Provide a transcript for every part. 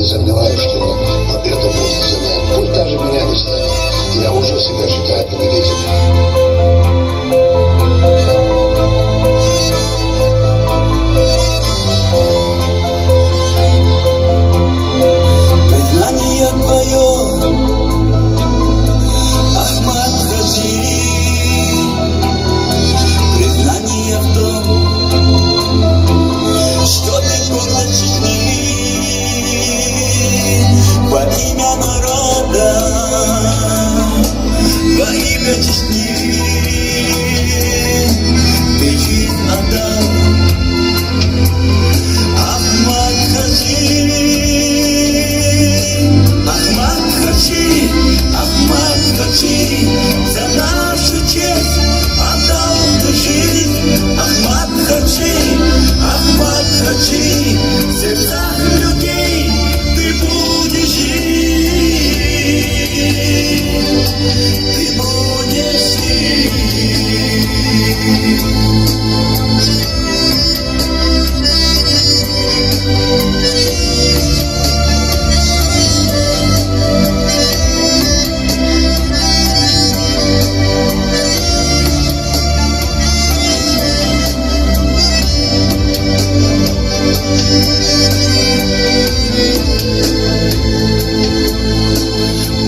сомневаюсь, что это можно занять. Пусть даже меня не станет. Я уже себя считаю победителем. Признание твое, Ахмад Хаджи, признание в том, что ты город Чечни, во имя народа, во имя Чечни, ты жизнь отдал, Ахмад Хаджи. Ахмад Хаджи, за нашу честь отдал ты жизнь. Ахмад Хаджи, в сердцах людей ты будешь жить. Ты будешь жить.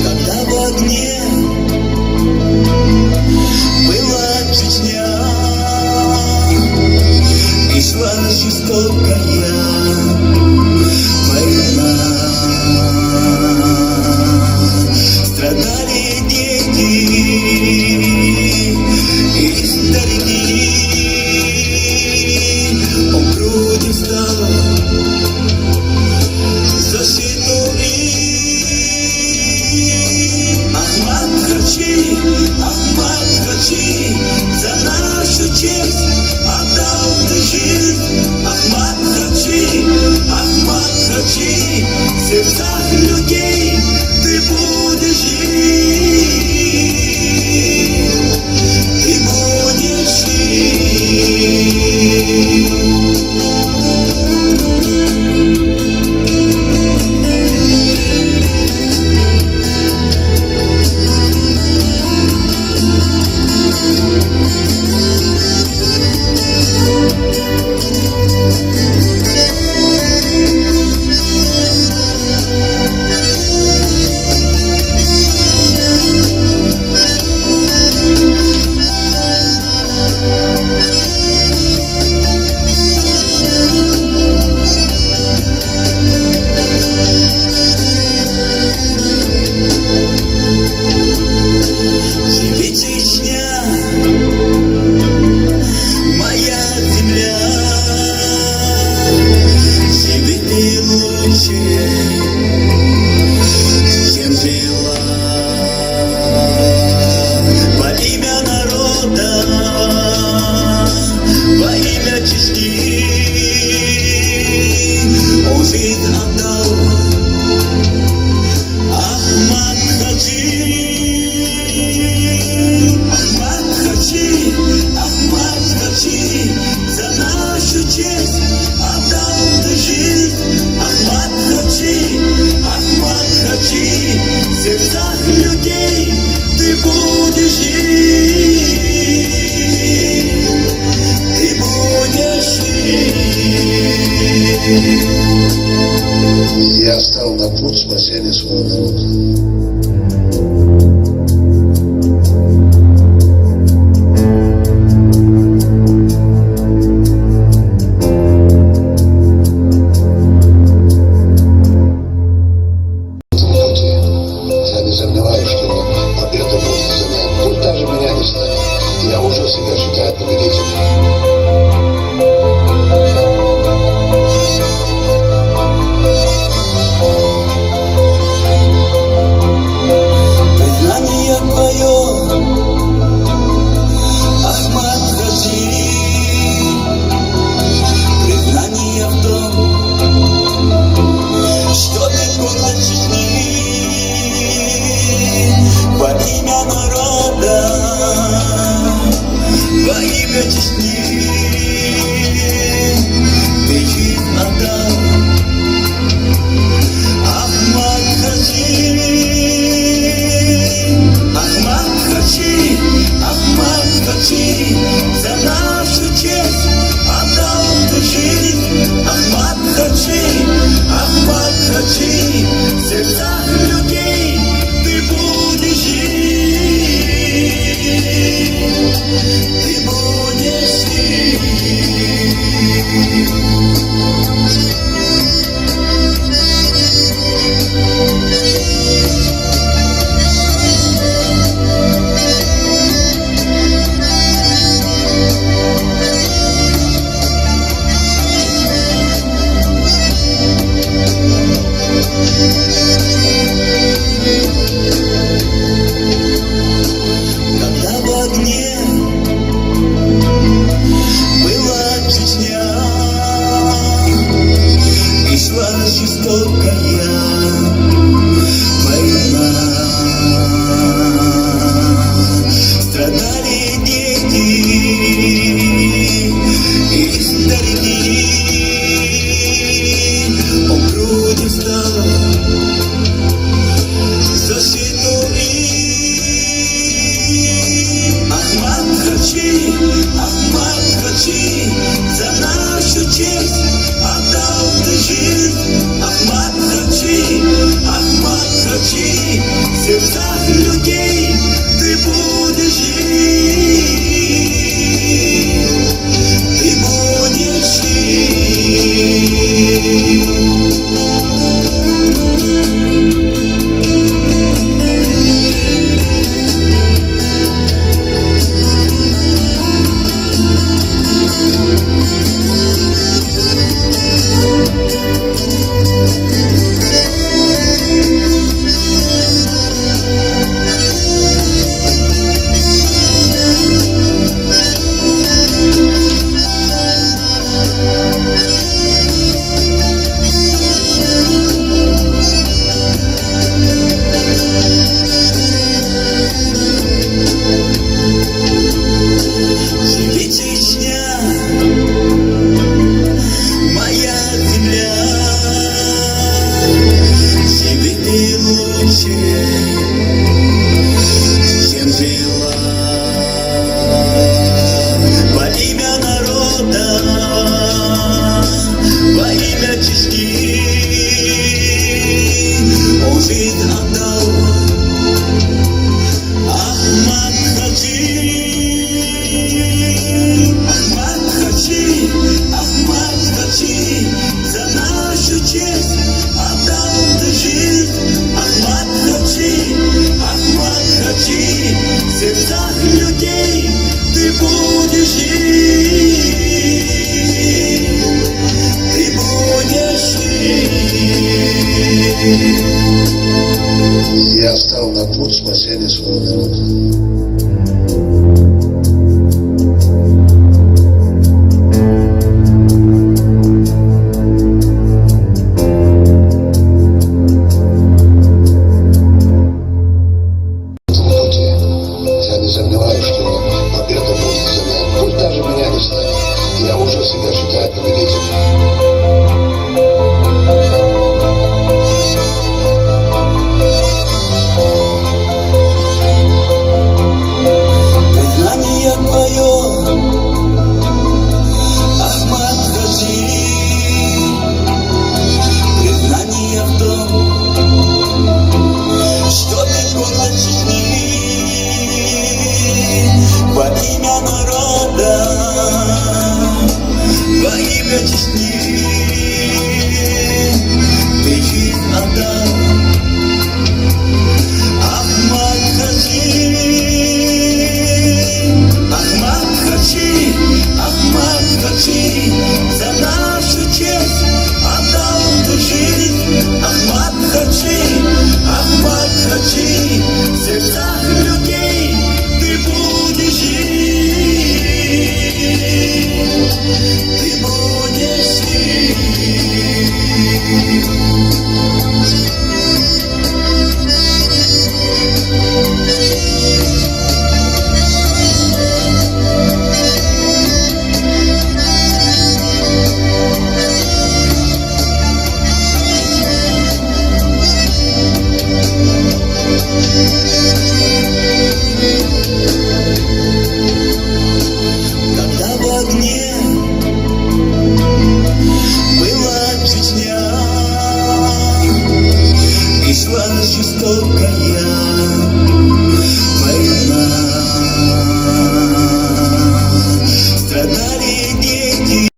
Когда в огне была Чечня и шла жестокая война, страдали дети и старики, он грудью стал защиту Ахмад Хаджи, за нашу честь отдал ты жизнь. Ахмад Хаджи, в сердцах людей ты будешь жить. Ты будешь живи, Чечня, моя земля, живи ты лучше, чем жила. Во имя народа, во имя Чечни, он жизнь отдал. Ахмад Хаджи, за нашу честь отдал ты жизнь. Ахмад Хаджи, в сердцах людей ты будешь жить. Ты будешь жить. Я стал на путь спасения своего народа. Я не сомневаюсь, что это можно занять. Пусть даже меня не станет. Я уже себя считаю победителем. жестокая война. Страдали дети и старики, он грудью стал защиту им. Ахмат Хачи, за нашу честь отдал ты жизнь. Ахмат Хачи, в сердцах людей ты будешь жить, ты будешь жить. Чем жила во имя народа, во имя Чечни, он жизнь отдал. Ахмат Хачи, за нашу честь отдал ты жизнь. Ахмат Хачи, в сердцах людей ты будешь жить, ты будешь жить. Я встал на путь спасения своего народа. Сомневаюсь, что победа будет за нами. Пусть даже меня не станет. Я уже себя считаю победителем. Признание твое, Ахмат Хачи, признание в том, что ты город Чечни. Во имя народа, во имя Чечни, ты жизнь отдал. Ахмат Хачи, за нашу честь отдал ты жизнь. Ахмат Хачи, в сердцах людей ты будешь жить, ты будешь жить.